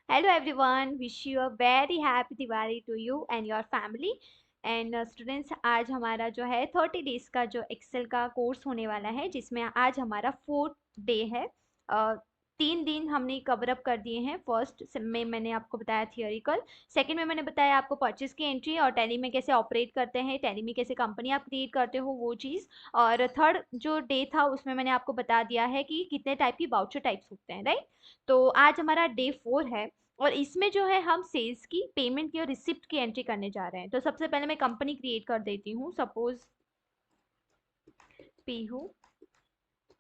Hello everyone, wish you a very happy Diwali to you and your family. And students, आज हमारा जो है 30 days का जो एक्सेल का कोर्स होने वाला है, जिसमें आज हमारा 4th डे है। 3 दिन हमने कवर अप कर दिए हैं। फर्स्ट में मैंने आपको बताया थियोरिकल, सेकंड में मैंने बताया आपको परचेज की एंट्री और टैली में कैसे ऑपरेट करते हैं, टैली में कैसे कंपनी आप क्रिएट करते हो वो चीज़। और थर्ड जो डे था उसमें मैंने आपको बता दिया है कि कितने टाइप की वाउचर टाइप्स होते हैं, राइट। तो आज हमारा डे 4 है और इसमें जो है हम सेल्स की, पेमेंट की और रिसिप्ट की एंट्री करने जा रहे हैं। तो सबसे पहले मैं कंपनी क्रिएट कर देती हूँ, suppose Pihu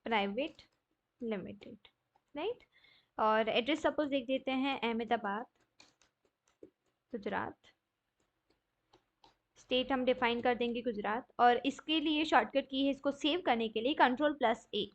private limited, right. और एड्रेस सपोज देख देते हैं अहमदाबाद, गुजरात। स्टेट हम डिफाइन कर देंगे गुजरात, और इसके लिए शॉर्टकट की है इसको सेव करने के लिए Ctrl+A।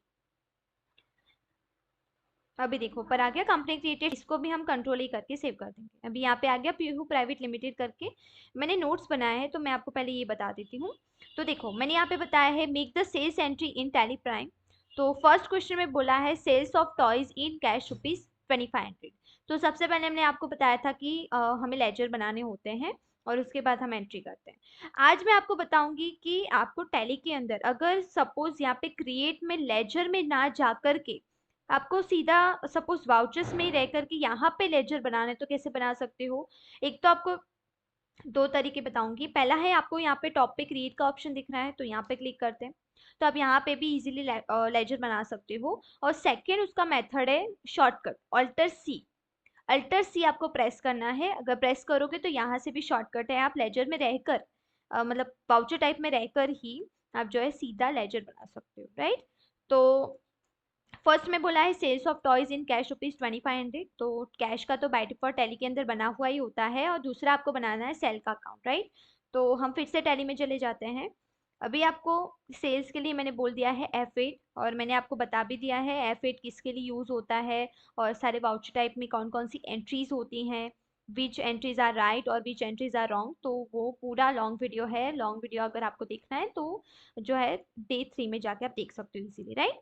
अभी देखो पर आ गया कंपनी क्रिएटेड, इसको भी हम Ctrl+A करके सेव कर देंगे। अभी यहाँ पे आ गया पीहू प्राइवेट लिमिटेड करके। मैंने नोट्स बनाया है तो मैं आपको पहले ये बता देती हूँ। तो देखो मैंने यहाँ पे बताया है make the sales entry in Tally Prime. तो फर्स्ट क्वेश्चन में बोला है sales of toys in cash ₹2500। तो सबसे पहले हमने आपको बताया था कि हमें लेजर बनाने होते हैं और उसके बाद हम एंट्री करते हैं। आज मैं आपको बताऊंगी कि आपको टैली के अंदर अगर सपोज यहाँ पे क्रिएट में लेजर में ना जा करके आपको सीधा सपोज वाउचर्स में ही रह करके यहाँ पे लेजर बनाना है तो कैसे बना सकते हो। एक तो आपको दो तरीके बताऊंगी। पहला है आपको यहाँ पे टॉप पे क्रिएट का ऑप्शन दिख रहा है तो यहाँ पे क्लिक करते हैं, तो आप यहाँ पे भी इजीली लेजर बना सकते हो। और सेकेंड उसका मेथड है शॉर्टकट Alt+C। Alt+C आपको प्रेस करना है। अगर प्रेस करोगे तो यहाँ से भी शॉर्टकट है, आप लेजर में रहकर मतलब वाउचर टाइप में रहकर ही आप जो है सीधा लेजर बना सकते हो, राइट। तो फर्स्ट में बोला है sales of toys in cash ₹2500। तो कैश का तो बाय डिफॉल्ट टैली के अंदर बना हुआ ही होता है, और दूसरा आपको बनाना है सेल का अकाउंट, राइट। तो हम फिर से टैली में चले जाते हैं। अभी आपको सेल्स के लिए मैंने बोल दिया है F8, और मैंने आपको बता भी दिया है F8 किसके लिए यूज होता है और सारे वाउचर टाइप में कौन कौन सी एंट्रीज होती हैं, विच एंट्रीज आर राइट और विच एंट्रीज आर रॉन्ग। तो वो पूरा लॉन्ग वीडियो है। लॉन्ग वीडियो अगर आपको देखना है तो जो है डे 3 में जाके आप देख सकते हो इजीली, राइट।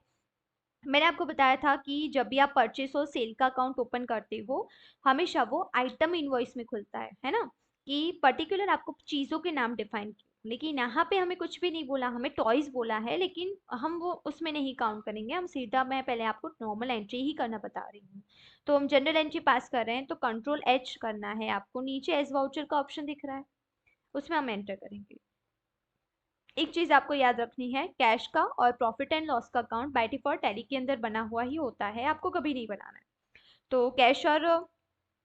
मैंने आपको बताया था कि जब भी आप परचेस और सेल का अकाउंट ओपन करते हो हमेशा वो आइटम इनवॉइस में खुलता है ना, कि पर्टिकुलर आपको चीज़ों के नाम डिफाइन किए। लेकिन यहाँ पे हमें कुछ भी नहीं बोला, हमें टॉयज बोला है, लेकिन हम वो उसमें नहीं काउंट करेंगे। हम सीधा, मैं पहले आपको नॉर्मल एंट्री ही करना बता रही हूँ। तो हम जनरल एंट्री पास कर रहे हैं तो Ctrl+H करना है आपको। नीचे एस वाउचर का ऑप्शन दिख रहा है, उसमें हम एंटर करेंगे। एक चीज आपको याद रखनी है, कैश का और प्रॉफिट एंड लॉस का अकाउंट बाय डिफॉल्ट टैली के अंदर बना हुआ ही होता है, आपको कभी नहीं बनाना है। तो कैश और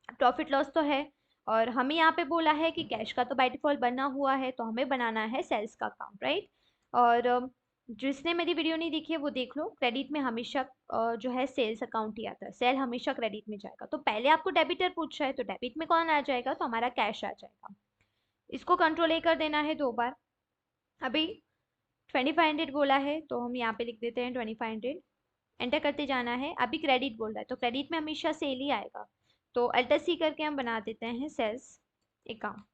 प्रॉफिट लॉस तो है, और हमें यहाँ पे बोला है कि कैश का तो बाय डिफॉल्ट बना हुआ है तो हमें बनाना है सेल्स का अकाउंट, राइट। और जिसने मेरी वीडियो नहीं देखी है वो देख लो। क्रेडिट में हमेशा जो है सेल्स अकाउंट ही आता है, सेल हमेशा क्रेडिट में जाएगा। तो पहले आपको डेबिटर पूछा है तो डेबिट में कौन आ जाएगा, तो हमारा कैश आ जाएगा। इसको Ctrl+A कर देना है 2 बार। अभी 2500 बोला है तो हम यहाँ पे लिख देते हैं 2500। एंटर करते जाना है। अभी क्रेडिट बोल रहा है तो क्रेडिट में हमेशा सेल ही आएगा, तो Alt+C करके हम बना देते हैं सेल्स अकाउंट।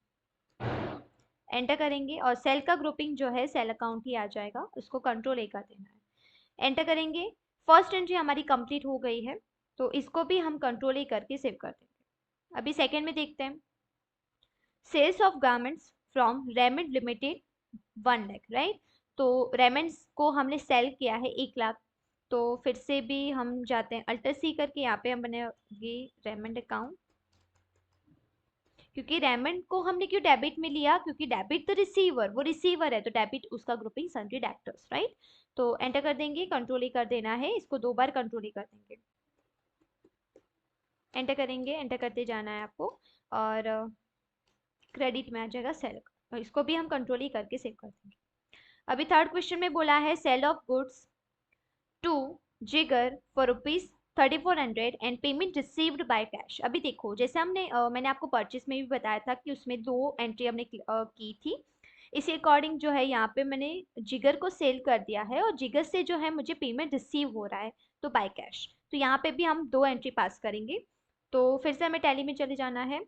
एंटर करेंगे और सेल का ग्रुपिंग जो है सेल अकाउंट ही आ जाएगा, उसको Ctrl+A कर देना है। एंटर करेंगे। फर्स्ट एंट्री हमारी कंप्लीट हो गई है तो इसको भी हम Ctrl+A करके सेव कर देंगे। अभी सेकेंड में देखते हैं। Sales of garments from Raymond limited 1 lakh, right. तो रेमंड्स को हमने सेल किया है 1 लाख। तो फिर से भी हम जाते हैं Alt+C करके, यहाँ पे हम बनाएंगे रेमंड अकाउंट। क्योंकि रेमंड को हमने क्यों डेबिट में लिया, क्योंकि डेबिट तो रिसीवर, वो रिसीवर है तो डेबिट उसका ग्रुपिंग सन्ड्री डेब्टर्स, राइट। तो एंटर कर देंगे, Ctrl+A कर देना है, इसको 2 बार Ctrl+A कर देंगे। एंटर करेंगे, एंटर करते जाना है आपको, और क्रेडिट में आ जाएगा सेल, और इसको भी हम Ctrl+E करके सेव कर देंगे। अभी थर्ड क्वेश्चन में बोला है सेल ऑफ गुड्स टू जिगर for ₹3400 and payment received by cash. अभी देखो जैसे हमने मैंने आपको परचेस में भी बताया था कि उसमें 2 एंट्री हमने की थी। इसी अकॉर्डिंग जो है यहाँ पे मैंने जिगर को सेल कर दिया है और जिगर से जो है मुझे पेमेंट रिसीव हो रहा है तो बाय कैश। तो यहाँ पे भी हम 2 एंट्री पास करेंगे। तो फिर से हमें टैली में चले जाना है।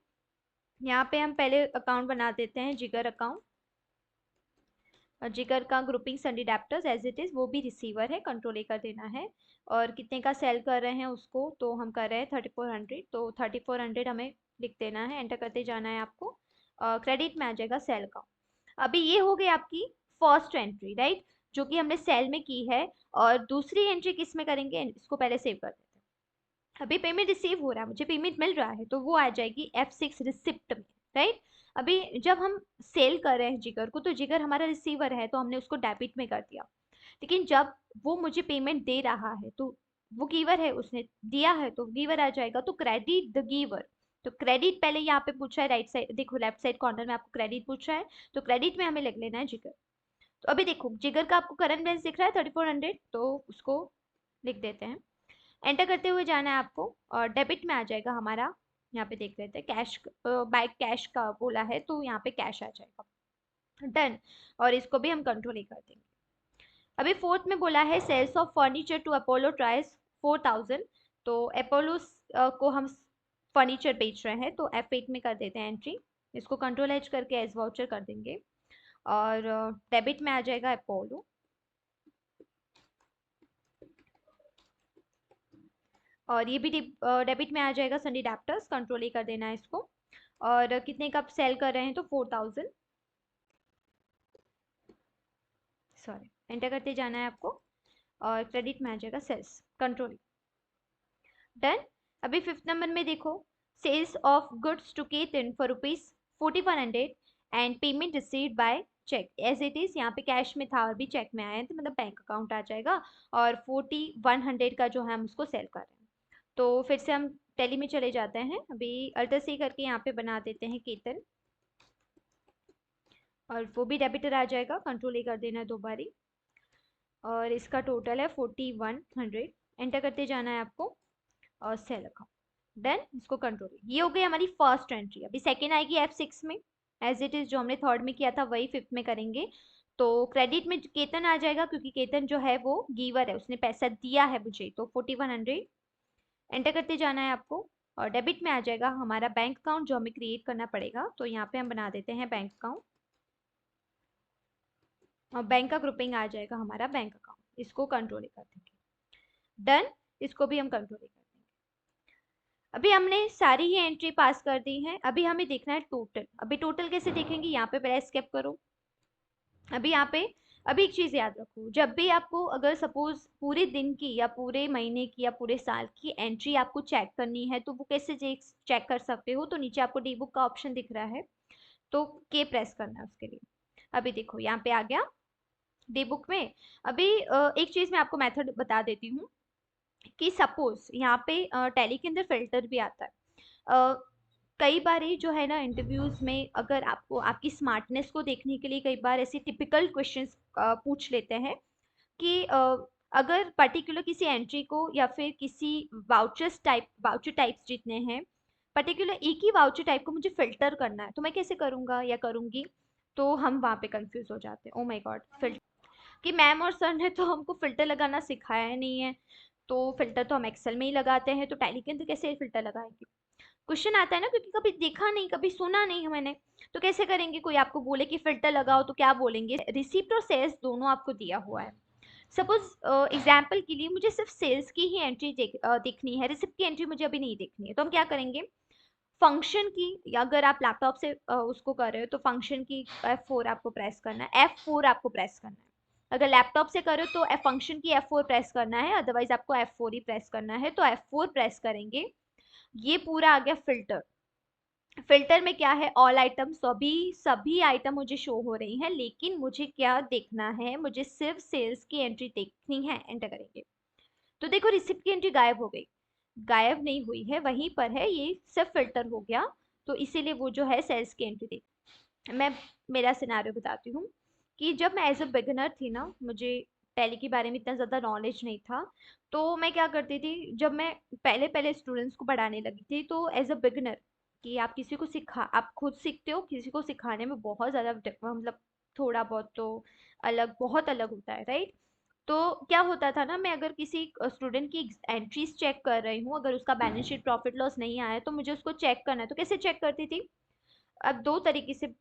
यहाँ पे हम पहले अकाउंट बना देते हैं जिगर अकाउंट। जिगर का grouping sundry debtors as it is, वो भी रिसीवर है, कंट्रोल ए कर देना है। और कितने का सेल कर रहे हैं उसको, तो हम कर रहे हैं 3400, तो 3400 हमें लिख देना है, एंटर करते जाना है आपको। क्रेडिट में आ जाएगा सेल का। अभी ये हो गई आपकी फर्स्ट एंट्री, राइट, जो कि हमने सेल में की है। और दूसरी एंट्री किस में करेंगे, इसको पहले सेव कर देते हैं। अभी पेमेंट रिसीव हो रहा है, मुझे पेमेंट मिल रहा है, तो वो आ जाएगी F6 रिसिप्ट में, राइट। अभी जब हम सेल कर रहे हैं जिगर को, तो जिगर हमारा रिसीवर है, तो हमने उसको डेबिट में कर दिया। लेकिन जब वो मुझे पेमेंट दे रहा है, तो वो गिवर है, उसने दिया है, तो गिवर आ जाएगा, तो क्रेडिट द गिवर। तो क्रेडिट पहले यहाँ पे पूछा है, राइट साइड देखो, लेफ्ट साइड कॉर्नर में आपको क्रेडिट पूछा है, तो क्रेडिट में हमें लिख लेना है जिगर। तो अभी देखो जिगर का आपको करंट बैलेंस दिख रहा है 3400, तो उसको लिख देते हैं, एंटर करते हुए जाना है आपको। और डेबिट में आ जाएगा हमारा, यहाँ पे देख लेते हैं, कैश बाय कैश का बोला है, तो यहाँ पे कैश आ जाएगा, डन। और इसको भी हम कंट्रोल ही कर देंगे। अभी फोर्थ में बोला है sales of furniture to Apollo ट्राइस 4000, तो अपोलो को हम फर्नीचर बेच रहे हैं, तो F8 में कर देते हैं एंट्री। इसको कंट्रोल एच करके एज वाउचर कर देंगे। और डेबिट में आ जाएगा अपोलो। और ये भी डेबिट में आ जाएगा सनी डैप्टर्स, कंट्रोल ही कर देना है इसको। और कितने का सेल कर रहे हैं, तो 4000, सॉरी, एंटर करते जाना है आपको। और क्रेडिट में आ जाएगा सेल्स, कंट्रोल, डन। अभी फिफ्थ नंबर में देखो, sales of goods to Ketan for ₹4100 and payment received by cheque as it is, यहाँ पे कैश में था और भी चेक में आया है, तो मतलब बैंक अकाउंट आ जाएगा। और 4100 का जो है हम उसको सेल कर रहे हैं। तो फिर से हम टैली में चले जाते हैं, अभी अल्टर सी करके यहाँ पे बना देते हैं केतन, और वो भी डेबिटर आ जाएगा, कंट्रोल ही कर देना है दो बारी। और इसका टोटल है 4100, एंटर करते जाना है आपको। और सेल अकाउंट, डन, इसको कंट्रोल। ये हो गई हमारी फर्स्ट एंट्री। अभी सेकेंड आएगी F6 में, एज इट इज जो हमने थर्ड में किया था वही फिफ्थ में करेंगे। तो क्रेडिट में केतन आ जाएगा, क्योंकि केतन जो है वो गिवर है, उसने पैसा दिया है मुझे, तो 4100, एंटर करते जाना है आपको। और डेबिट में आ जाएगा हमारा बैंक अकाउंट, जो हमें क्रिएट करना पड़ेगा, तो यहाँ पे हम बना देते हैं बैंक अकाउंट। और बैंक का ग्रुपिंग आ जाएगा हमारा बैंक अकाउंट, इसको कंट्रोल कर देंगे, डन। इसको भी हम कंट्रोल कर देंगे। अभी हमने सारी ही एंट्री पास कर दी है, अभी हमें देखना है टोटल। अभी टोटल कैसे देखेंगे, यहाँ पे पहले स्केप करो। अभी यहाँ पे, अभी एक चीज याद रखो, जब भी आपको अगर सपोज पूरे दिन की या पूरे महीने की या पूरे साल की एंट्री आपको चेक करनी है, तो वो कैसे चेक कर सकते हो, तो नीचे आपको डी बुक का ऑप्शन दिख रहा है, तो के प्रेस करना है उसके लिए। अभी देखो यहाँ पे आ गया डे बुक में। अभी एक चीज मैं आपको मेथड बता देती हूँ, कि सपोज यहाँ पे टैली के अंदर फिल्टर भी आता है। कई बार ही जो है ना इंटरव्यूज में, अगर आपको आपकी स्मार्टनेस को देखने के लिए कई बार ऐसे टिपिकल क्वेश्चंस पूछ लेते हैं, कि अगर पर्टिकुलर किसी एंट्री को या फिर किसी वाउचर टाइप्स जितने हैं, पर्टिकुलर एक ही वाउचर टाइप को मुझे फिल्टर करना है, तो मैं कैसे करूंगा या करूंगी, तो हम वहाँ पे कंफ्यूज हो जाते हैं। ओ माय गॉड, फिल्टर, कि मैम और सर ने तो हमको फिल्टर लगाना सिखाया नहीं है, तो फिल्टर तो हम एक्सेल में ही लगाते हैं, तो टैली के अंदर कैसे फिल्टर लगाएंगे। क्वेश्चन आता है ना, क्योंकि कभी देखा नहीं, कभी सुना नहीं मैंने, तो कैसे करेंगे। कोई आपको बोले कि फिल्टर लगाओ, तो क्या बोलेंगे। रिसीप्ट और सेल्स दोनों आपको दिया हुआ है। सपोज एग्जाम्पल के लिए मुझे सिर्फ सेल्स की ही एंट्री देखनी है, रिसिप्ट की एंट्री मुझे अभी नहीं देखनी है, तो हम क्या करेंगे, फंक्शन की, या अगर आप लैपटॉप से उसको कर रहे हो, तो फंक्शन की F4 आपको प्रेस करना है, F4 आपको प्रेस करना है। अगर लैपटॉप से करो तो फंक्शन की F4 प्रेस करना है, अदरवाइज आपको F4 ही प्रेस करना है, तो F4 प्रेस करेंगे। ये पूरा आ गया फिल्टर। फिल्टर में क्या है, ऑल आइटम, सभी सभी आइटम मुझे शो हो रही हैं, लेकिन मुझे क्या देखना है, मुझे सिर्फ सेल्स की एंट्री देखनी है, एंटर करेंगे। तो देखो रिसिप्ट की एंट्री गायब हो गई, गायब नहीं हुई है, वहीं पर है, ये सिर्फ फिल्टर हो गया, तो इसीलिए वो जो है सेल्स की एंट्री देख। मैं मेरा सिनारियो बताती हूँ, कि जब मैं एज अ बिगिनर थी ना, मुझे टैली के बारे में इतना ज़्यादा नॉलेज नहीं था, तो मैं क्या करती थी, जब मैं पहले पहले स्टूडेंट्स को पढ़ाने लगी थी, तो एज अ बिगिनर, कि आप किसी को सिखा, आप खुद सीखते हो, किसी को सिखाने में बहुत ज़्यादा मतलब थोड़ा बहुत तो अलग, बहुत अलग होता है, राइट। तो क्या होता था ना, मैं अगर किसी स्टूडेंट की एंट्रीज चेक कर रही हूँ, अगर उसका बैलेंस शीट प्रॉफिट लॉस नहीं आया, तो मुझे उसको चेक करना है, तो कैसे चेक करती थी। अब दो तरीके से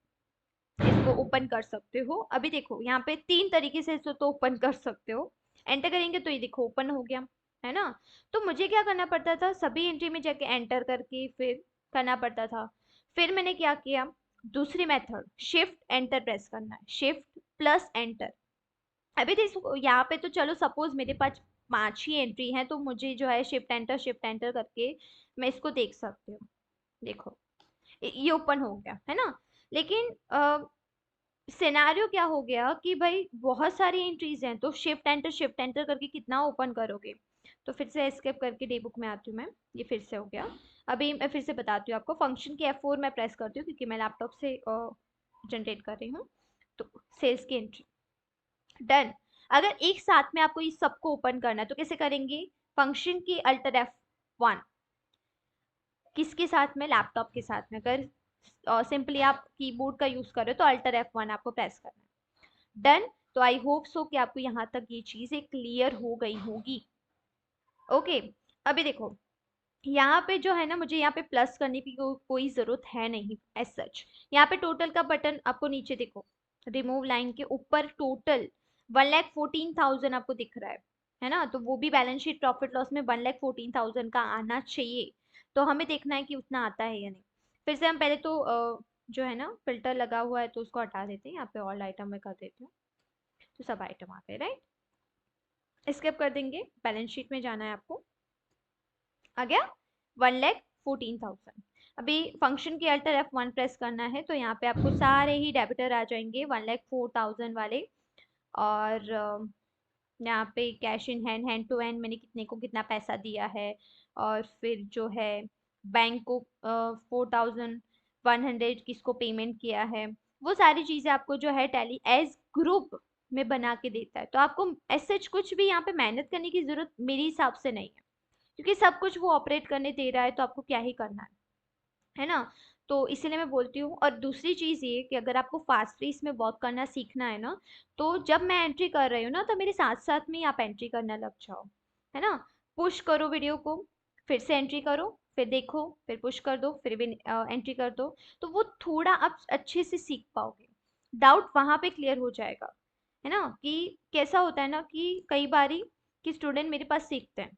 इसको ओपन कर सकते हो। अभी देखो यहाँ पे 3 तरीके से इसको तो ओपन कर सकते हो। एंटर करेंगे तो ये देखो ओपन हो गया, है ना। तो मुझे क्या करना पड़ता था, सभी एंट्री में जाके एंटर करके फिर करना पड़ता था। फिर मैंने क्या किया, दूसरी मेथड, शिफ्ट एंटर प्रेस करना है, शिफ्ट प्लस एंटर। अभी देखो यहाँ पे तो चलो सपोज मेरे पास 5 ही एंट्री है, तो मुझे जो है शिफ्ट एंटर करके मैं इसको देख सकती हूँ। देखो ये ओपन हो गया, है ना। लेकिन सिनेरियो क्या हो गया कि भाई बहुत सारी एंट्रीज हैं, तो शिफ्ट एंटर करके कितना ओपन करोगे। तो फिर से एस्केप करके डे बुक में आती हूँ मैं। ये फिर से हो गया। अभी मैं फिर से बताती हूँ आपको, फंक्शन की F4 मैं प्रेस करती हूँ क्योंकि मैं लैपटॉप से जनरेट कर रही हूँ। तो सेल्स की एंट्री डन। अगर एक साथ में आपको इस सबको ओपन करना है तो कैसे करेंगे, फंक्शन की अल्टर F1, किसके साथ में, लैपटॉप के साथ में। अगर सिंपली आप कीबोर्ड का यूज कर रहे हो तो अल्टर F1 आपको प्रेस करना है। डन। तो आई होप सो कि आपको यहाँ तक ये चीजें क्लियर हो गई होगी। ओके। अभी देखो यहाँ पे जो है ना, मुझे यहाँ पे प्लस करने की कोई जरूरत है नहीं एज सच। यहाँ पे टोटल का बटन आपको नीचे देखो, रिमूव लाइन के ऊपर टोटल 1,14,000 आपको दिख रहा है ना। तो वो भी बैलेंस शीट प्रॉफिट लॉस में 1,14,000 का आना चाहिए। तो हमें देखना है कि उतना आता है या नहीं। फिर से हम पहले तो जो है ना फिल्टर लगा हुआ है तो उसको हटा देते हैं, यहाँ पे ऑल आइटम में कर देती हूँ। तो सब आइटम आ गए, राइट। स्किप कर देंगे, बैलेंस शीट में जाना है आपको। आ गया 1,14,000। अभी फंक्शन की अल्टर F1 प्रेस करना है तो यहाँ पे आपको सारे ही डेबिटर आ जाएंगे 1,04,000 वाले। और यहाँ पे cash in hand, hand to hand मैंने कितने को कितना पैसा दिया है। और फिर जो है बैंक को 4,100 किसको पेमेंट किया है। वो सारी चीजें आपको जो है टैली एज ग्रुप में बना के देता है। तो आपको एज सच कुछ भी यहाँ पे मेहनत करने की जरूरत मेरे हिसाब से नहीं है, क्योंकि सब कुछ वो ऑपरेट करने दे रहा है, तो आपको क्या ही करना है ना। तो इसीलिए मैं बोलती हूँ। और दूसरी चीज ये कि अगर आपको फास्टली इसमें वर्क करना सीखना है ना, तो जब मैं एंट्री कर रही हूँ ना तो मेरे साथ साथ में ही आप एंट्री करना लग जाओ, है ना। पुश करो वीडियो को, फिर से एंट्री करो, फिर देखो, फिर पुश कर दो, फिर भी एंट्री कर दो। तो वो थोड़ा आप अच्छे से सीख पाओगे, डाउट वहां पे क्लियर हो जाएगा, है ना। कि कैसा होता है ना कि कई बारी कि स्टूडेंट मेरे पास सीखते हैं,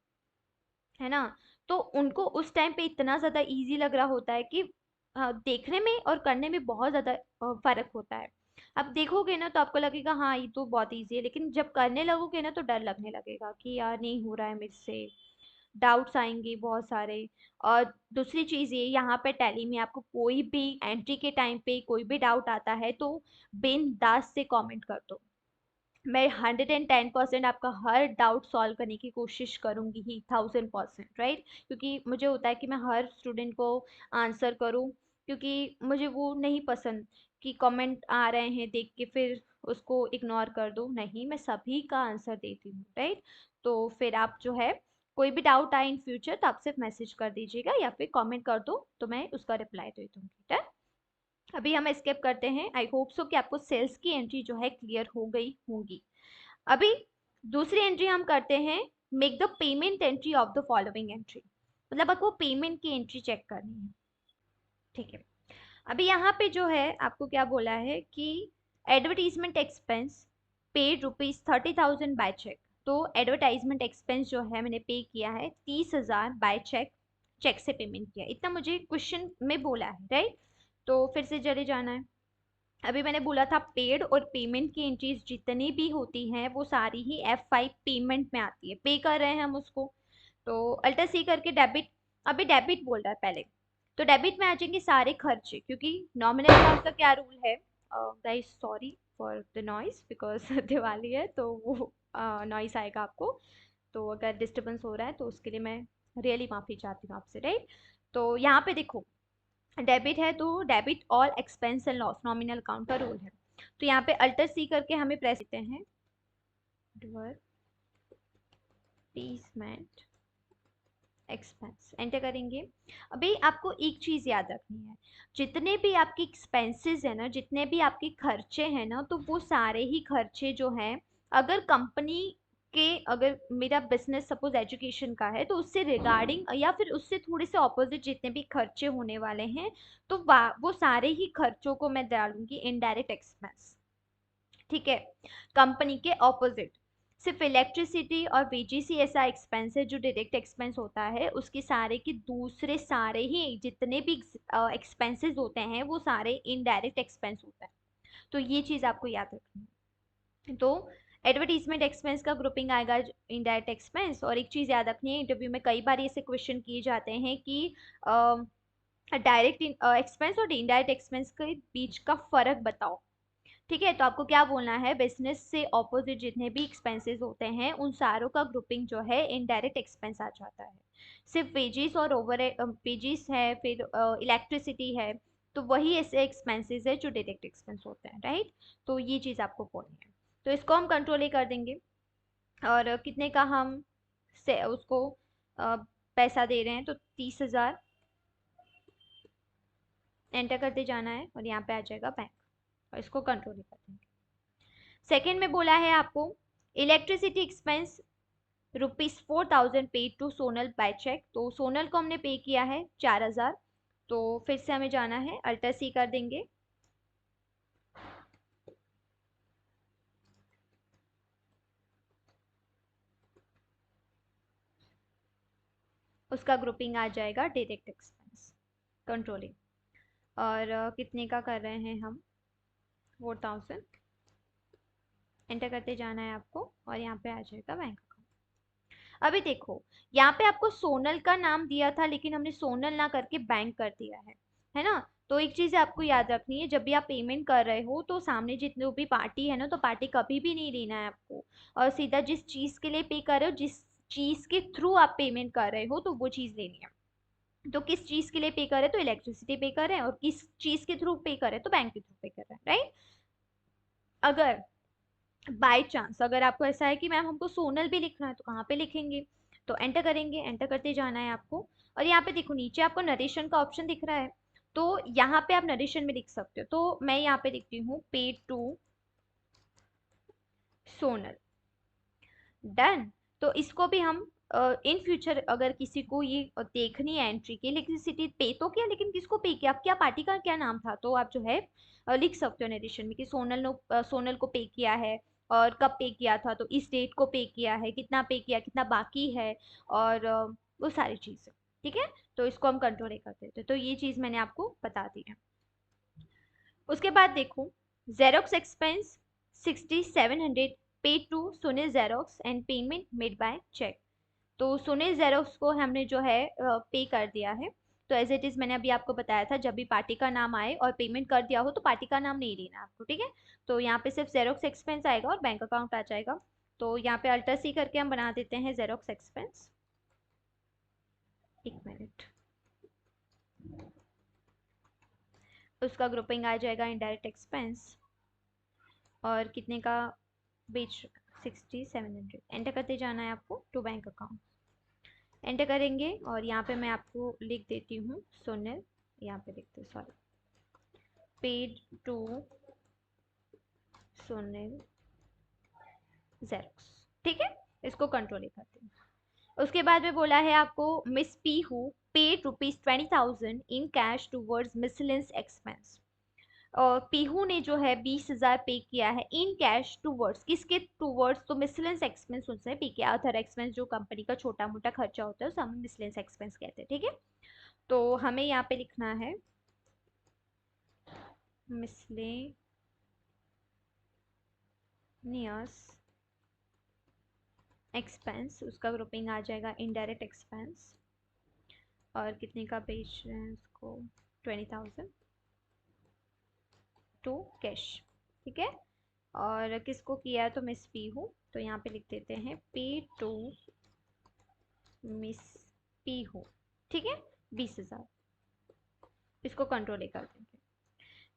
है ना। तो उनको उस टाइम पे इतना ज्यादा इजी लग रहा होता है कि देखने में और करने में बहुत ज्यादा फर्क होता है। अब देखोगे ना तो आपको लगेगा हाँ ये तो बहुत इजी है, लेकिन जब करने लगोगे ना तो डर लगने लगेगा कि यार नहीं हो रहा है मेरे से, डाउट्स आएंगे बहुत सारे। और दूसरी चीज ये, यहाँ पे टैली में आपको कोई भी एंट्री के टाइम पे कोई भी डाउट आता है तो बिंदास से कमेंट कर दो। मैं 110% आपका हर डाउट सॉल्व करने की कोशिश करूंगी ही, 1000%, राइट। क्योंकि मुझे होता है कि मैं हर स्टूडेंट को आंसर करूं, क्योंकि मुझे वो नहीं पसंद कि कमेंट आ रहे हैं देख के फिर उसको इग्नोर कर दूं। नहीं, मैं सभी का आंसर देती हूँ, राइट। तो फिर आप जो है कोई भी डाउट आए इन फ्यूचर तो आप सिर्फ मैसेज कर दीजिएगा या फिर कमेंट कर दो तो मैं उसका रिप्लाई दे दूंगी, ठीक है। अभी हम स्किप करते हैं। आई होप सो कि आपको सेल्स की एंट्री जो है क्लियर हो गई होगी। अभी दूसरी एंट्री हम करते हैं, make the payment entry of the following entry. मतलब आपको पेमेंट की एंट्री चेक करनी है, ठीक है। अभी यहाँ पे जो है आपको क्या बोला है कि advertisement expense paid ₹30,000 by cheque. तो एडवर्टाइजमेंट एक्सपेंस जो है मैंने पे किया है 30,000 बाय चेक, चेक से पेमेंट किया, इतना मुझे क्वेश्चन में बोला है, राइट। तो फिर से चले जाना है। अभी मैंने बोला था पेड और पेमेंट की एंट्रीज जितनी भी होती हैं वो सारी ही F5 पेमेंट में आती है, पे कर रहे हैं हम उसको। तो अल्टर सी करके डेबिट, अभी डेबिट बोल रहा है पहले, तो डेबिट में आ जाएंगे सारे खर्चे, क्योंकि नॉमिनल अकाउंट का क्या रूल है। Guys sorry for the noise because Diwali है तो वो नॉइस आएगा आपको। तो अगर डिस्टरबेंस हो रहा है तो उसके लिए मैं रियली माफी चाहती हूँ आपसे, राइट। तो यहाँ पे देखो डेबिट है तो debit all expense and loss, nominal account का रूल है। तो यहाँ पे अल्टर सी करके हमें प्रेस देते हैं, एडवर्टीजमेंट एक्सपेंस, एंटर करेंगे। अभी आपको एक चीज याद रखनी है, जितने भी आपके एक्सपेंसेस है ना, जितने भी आपके खर्चे हैं ना, तो वो सारे ही खर्चे जो हैं, अगर कंपनी कि अगर मेरा बिजनेस सपोज एजुकेशन का है, तो उससे रिगार्डिंग या फिर उससे थोड़े से ऑपोजिट जितने भी खर्चे होने वाले हैं, तो वो सारे ही खर्चों को मैं डालूंगी इनडायरेक्ट एक्सपेंस। ठीक है, कंपनी के ऑपोजिट सिर्फ इलेक्ट्रिसिटी और बीजीसी ऐसा एक्सपेंस है जो डायरेक्ट एक्सपेंस होता है, उसके सारे के दूसरे सारे ही जितने भी एक्सपेंसेस होते हैं वो सारे इनडायरेक्ट एक्सपेंस होता है। तो ये चीज आपको याद रखनी है। तो एडवर्टीजमेंट एक्सपेंस का ग्रुपिंग आएगा इनडायरेक्ट एक्सपेंस। और एक चीज याद रखनी है, इंटरव्यू में कई बार ऐसे क्वेश्चन किए जाते हैं कि डायरेक्ट एक्सपेंस और इनडायरेक्ट एक्सपेंस के बीच का फर्क बताओ। ठीक है, तो आपको क्या बोलना है, बिजनेस से ऑपोजिट जितने भी एक्सपेंसेस होते हैं उन सारों का ग्रुपिंग जो है इनडायरेक्ट एक्सपेंस आ जाता है। सिर्फ वेजिस और ओवर वेजिस है, फिर इलेक्ट्रिसिटी है, तो वही ऐसे एक्सपेंसेस है जो डायरेक्ट एक्सपेंस होते हैं, राइट। तो ये चीज़ आपको बोलनी है। तो इसको हम कंट्रोल ही कर देंगे। और कितने का हम से उसको पैसा दे रहे हैं, तो 30,000 एंटर करते जाना है और यहाँ पे आ जाएगा बैंक, और इसको कंट्रोल ही कर देंगे। सेकेंड में बोला है आपको electricity expense ₹4,000 paid to Sonal by cheque. तो सोनल को हमने पे किया है 4,000। तो फिर से हमें जाना है, अल्टर सी कर देंगे, उसका ग्रुपिंग आ जाएगा डायरेक्ट एक्सपेंस, कंट्रोलिंग। और कितने का कर रहे हैं हम, 4,000 एंटर करते जाना है आपको, और यहाँ पे आ जाएगा बैंक अकाउंट। अभी देखो, यहाँ पे आपको सोनल का नाम दिया था लेकिन हमने सोनल ना करके बैंक कर दिया है ना। तो एक चीज आपको याद रखनी है, जब भी आप पेमेंट कर रहे हो तो सामने जितने भी पार्टी है ना, तो पार्टी कभी भी नहीं लेना है आपको, और सीधा जिस चीज के लिए पे कर रहे हो, जिस चीज के थ्रू आप पेमेंट कर रहे हो, तो वो चीज लेनी है। तो किस चीज के लिए पे कर रहे हैं, तो इलेक्ट्रिसिटी पे कर रहे हैं, और किस चीज के थ्रू पे कर रहे हैं, तो बैंक के थ्रू पे कर रहे हैं, राइट। अगर बाय चांस अगर आपको ऐसा है कि मैम हमको सोनल भी लिखना है, तो कहाँ पे लिखेंगे, तो एंटर करेंगे, एंटर करते जाना है आपको। और यहाँ पे देखो नीचे आपको नरेशन का ऑप्शन दिख रहा है, तो यहाँ पे आप नरेशन में लिख सकते हो। तो मैं यहाँ पे लिखती हूँ पेड टू सोनल, डन। तो इसको भी हम इन फ्यूचर अगर किसी को ये देखनी है एंट्री की, इलेक्ट्रिसिटी पे तो किया लेकिन किसको पे किया, क्या पार्टी का क्या नाम था, तो आप जो है लिख सकते हो नरेशन में कि सोनल को पे किया है, और कब पे किया था, तो इस डेट को पे किया है, कितना पे किया, कितना बाकी है, और वो सारी चीजें। ठीक है, तो इसको हम कंट्रोल करते थे, तो ये चीज मैंने आपको बता दी है। उसके बाद देखो, xerox expense 6,700 paid to Sunil xerox and payment made by cheque. तो सुनील जेरोक्स को हमने जो है पे कर दिया है। तो एज इट इज मैंने अभी आपको बताया था, जब भी पार्टी का नाम आए और पेमेंट कर दिया हो तो पार्टी का नाम नहीं लेना आपको, ठीक है। तो यहाँ पे सिर्फ जेरोक्स एक्सपेंस आएगा और बैंक अकाउंट आ जाएगा। तो यहाँ पे अल्टर सी करके हम बना देते हैं जेरोक्स एक्सपेंस। एक मिनट, उसका ग्रुपिंग आ जाएगा इनडायरेक्ट एक्सपेंस। और कितने का बेच, 6,700 एंटर करते जाना है आपको टू बैंक अकाउंट, एंटर करेंगे। और यहाँ पे मैं आपको लिख देती हूँ सुनील, यहाँ पे लिखते sorry, paid to Sunil xerox. ठीक है, इसको कंट्रोल ही करते हैं। उसके बाद में बोला है आपको Miss Pihu paid ₹20,000 in cash towards miscellaneous expense. और पीहू ने जो है 20,000 पे किया है इन कैश टूवर्ड्स, किसके टूवर्ड्स, तो मिसलेंस एक्सपेंस उनसे पे किया, अदर एक्सपेंस जो कंपनी का छोटा मोटा खर्चा होता है उसे हम मिसलेंस एक्सपेंस कहते हैं, ठीक है। तो हमें यहाँ पे लिखना है मिसलेनियस एक्सपेंस, उसका ग्रुपिंग आ जाएगा इनडायरेक्ट एक्सपेंस। और कितने का बेच रहे हैं इसको, 20,000 टू कैश, ठीक है। और किसको किया है, तो मिस पी हूँ, तो यहाँ पे लिख देते हैं पे टू मिस पी हूँ, ठीक है, 20,000, इसको कंट्रोल ही कर देंगे।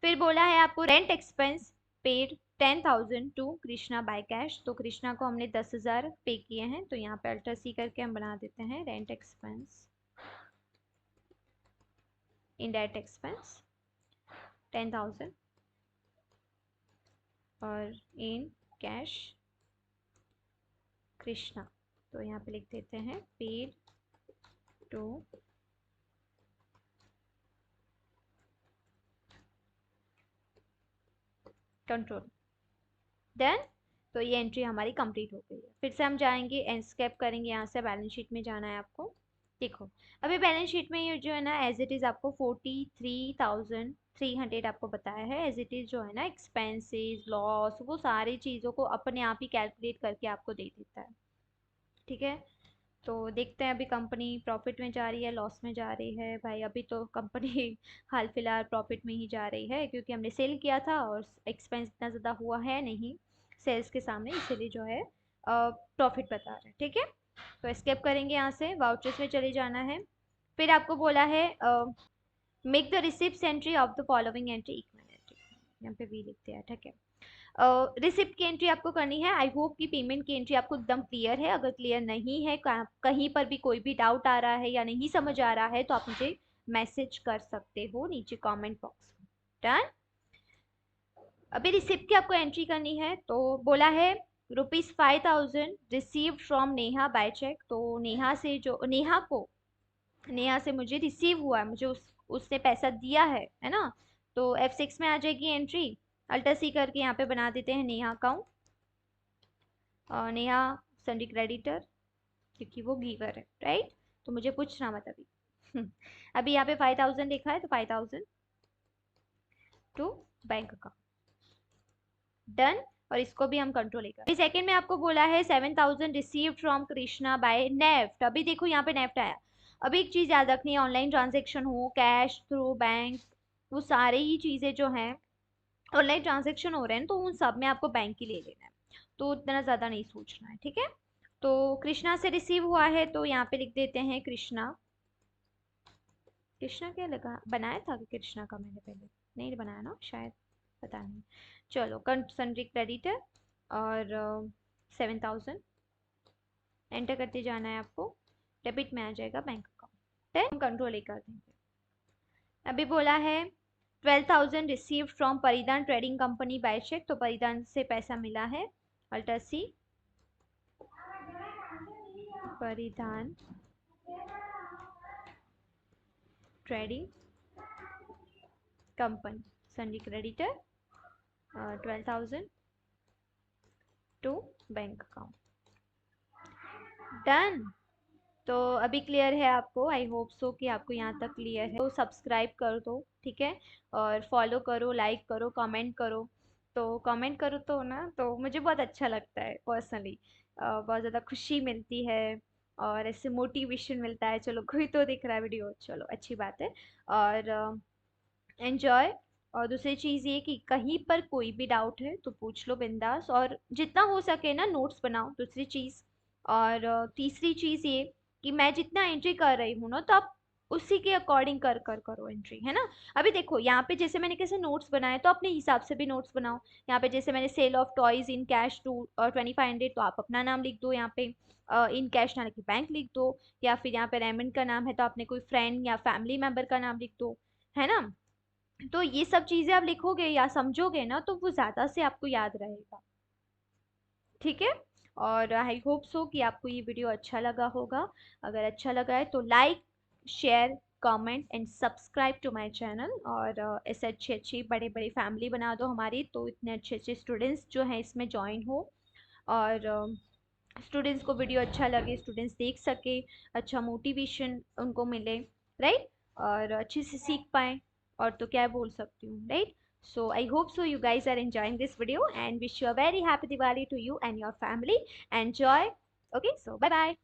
फिर बोला है आपको rent expense paid 10,000 to Krishna by cash. तो कृष्णा को हमने 10,000 पे किए हैं, तो यहाँ पे अल्टर सी करके हम बना देते हैं रेंट एक्सपेंस इनडायरेक्ट एक्सपेंस 10,000 और इन कैश कृष्णा। तो यहाँ पे लिख देते हैं पेड टू कंट्रोल। डन। तो ये एंट्री हमारी कंप्लीट हो गई है। फिर से हम जाएंगे, एस्केप करेंगे यहाँ से, बैलेंस शीट में जाना है आपको। देखो अभी बैलेंस शीट में ये जो है ना एज इट इज़ आपको 43,300 आपको बताया है एज इट इज़, जो है ना एक्सपेंसेस लॉस वो सारी चीज़ों को अपने आप ही कैलकुलेट करके आपको दे देता है। ठीक है, तो देखते हैं अभी कंपनी प्रॉफिट में जा रही है लॉस में जा रही है। भाई अभी तो कंपनी हाल फिलहाल प्रॉफिट में ही जा रही है, क्योंकि हमने सेल किया था और एक्सपेंस इतना ज़्यादा हुआ है नहीं सेल्स के सामने, इसीलिए जो है प्रॉफिट बता रहे हैं। ठीक है, तो एस्केप करेंगे यहाँ से, वाउचर्स में चले जाना है। फिर आपको बोला है make the receipt entry of the following entry equal entry, यहाँ पे वी लिखते हैं। ठीक है, रिसिप्ट की एंट्री आपको करनी है। आई होप कि पेमेंट की एंट्री आपको एकदम क्लियर है। अगर क्लियर नहीं है, कहीं पर भी कोई भी डाउट आ रहा है या नहीं समझ आ रहा है, तो आप मुझे मैसेज कर सकते हो नीचे कमेंट बॉक्स में। डन। अभी रिसिप्ट की आपको एंट्री करनी है, तो बोला है ₹5,000 received from Neha by cheque. तो नेहा से जो नेहा से मुझे रिसीव हुआ है, मुझे उसने पैसा दिया है ना। तो F6 में आ जाएगी एंट्री, अल्टर सी करके यहाँ पे बना देते हैं नेहा अकाउंट, नेहा सन्डी क्रेडिटर, क्योंकि वो गीवर है राइट। तो मुझे पूछना मत अभी। अभी यहाँ पे 5,000 लिखा है, तो 5,000 टू बैंक अकाउंट। डन। और इसको भी हम कंट्रोल लेकर, सेकंड में आपको बोला है 7,000 receive from Krishna by NEFT. अभी देखो यहाँ पे नेफ्ट आया। अभी एक चीज याद रखनी है, ऑनलाइन ट्रांजेक्शन हो कैश थ्रू बैंक, वो सारे ही चीजें जो हैं ऑनलाइन ट्रांजेक्शन हो रहे हैं, तो उन सब में आपको बैंक ही ले लेना है, तो इतना ज़्यादा नहीं सोचना है। ठीक है, तो कृष्णा से रिसीव हुआ है, तो यहाँ पे लिख देते हैं कृष्णा। कृष्णा क्या लगा बनाया था कि कृष्णा का मैंने पहले नहीं बनाया ना शायद, पता नहीं। चलो सन्ड्री क्रेडिटर और 7,000 एंटर करते जाना है आपको, डेबिट में आ जाएगा बैंक अकाउंट, हम कंट्रोल ही कर देंगे। अभी बोला है 12,000 received from Paridhan trading company by cheque. तो परिधान से पैसा मिला है, alter C Paridhan trading company sundry creditor 12,000 to bank account. Done. तो अभी क्लियर है आपको, आई होप सो कि आपको यहाँ तक क्लियर है। तो सब्सक्राइब कर दो, ठीक है, और फॉलो करो, लाइक करो, कमेंट करो। तो कमेंट करो तो ना, तो मुझे बहुत अच्छा लगता है पर्सनली, बहुत ज़्यादा खुशी मिलती है और ऐसे मोटिवेशन मिलता है। चलो कोई तो दिख रहा है वीडियो, चलो अच्छी बात है। और एन्जॉय। और दूसरी चीज़ ये कि कहीं पर कोई भी डाउट है तो पूछ लो बिंदास, और जितना हो सके ना नोट्स बनाओ, दूसरी चीज़। और तीसरी चीज़ ये कि मैं जितना एंट्री कर रही हूँ ना, तो आप उसी के अकॉर्डिंग कर कर करो एंट्री, है ना। अभी देखो यहाँ पे जैसे मैंने कैसे नोट्स बनाए, तो अपने हिसाब से भी नोट्स बनाओ। यहाँ पे जैसे मैंने sale of toys in cash to 2,500, तो आप अपना नाम लिख दो यहाँ पे, इन कैश ना लिख बैंक लिख दो। या फिर यहाँ पे रेमंड का नाम है, तो आपने कोई फ्रेंड या फैमिली मेम्बर का नाम लिख दो, है ना। तो ये सब चीजें आप लिखोगे या समझोगे ना, तो वो ज्यादा से आपको याद रहेगा। ठीक है, और आई होप सो कि आपको ये वीडियो अच्छा लगा होगा। अगर अच्छा लगा है तो like share comment and subscribe to my channel. और ऐसे अच्छी अच्छी बड़े बड़े फैमिली बना दो हमारी, तो इतने अच्छे अच्छे स्टूडेंट्स जो हैं इसमें ज्वाइन हो, और स्टूडेंट्स को वीडियो अच्छा लगे, स्टूडेंट्स देख सके, अच्छा मोटिवेशन उनको मिले, राइट, और अच्छे से सीख पाएँ। और तो क्या बोल सकती हूँ, right. So I hope so you guys are enjoying this video and wish you a very happy Diwali to you and your family. Enjoy. Okay, so bye bye.